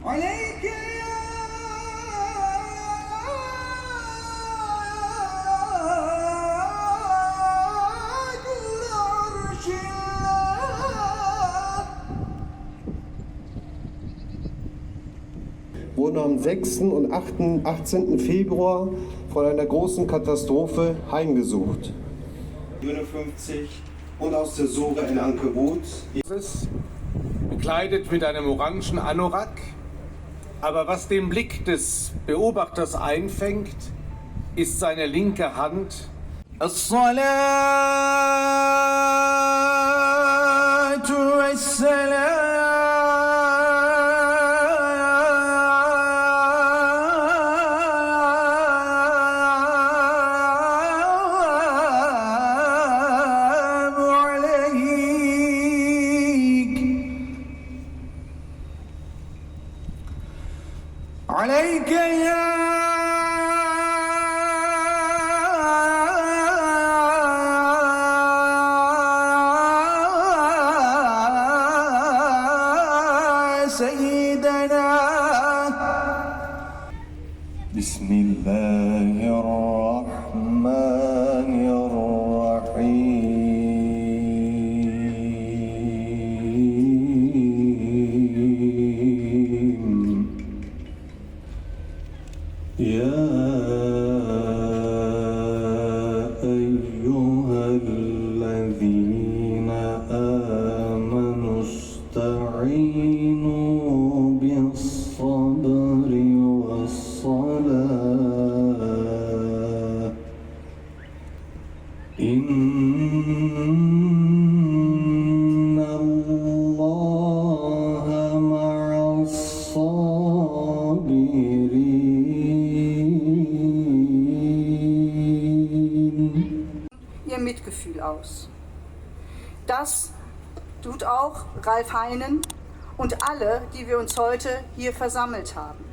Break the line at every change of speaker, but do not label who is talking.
عليك يا نور عرش الله.
Wurden am 6. und 18. Februar von einer großen Katastrophe heimgesucht. 57 und aus der Sura in Ankebut.
Bekleidet mit einem orangen Anorak. Aber was den Blick des Beobachters einfängt, ist seine linke Hand.
الصلاة والسلام عليك يا سيدنا.
بسم الله الرحمن الرحيم. يا أيها الذين آمنوا استعينوا بالصبر والصلاة إن الله مع الصابرين.
Ihr Mitgefühl aus. Das tut auch Ralf Heinen und alle, die wir uns heute hier versammelt haben.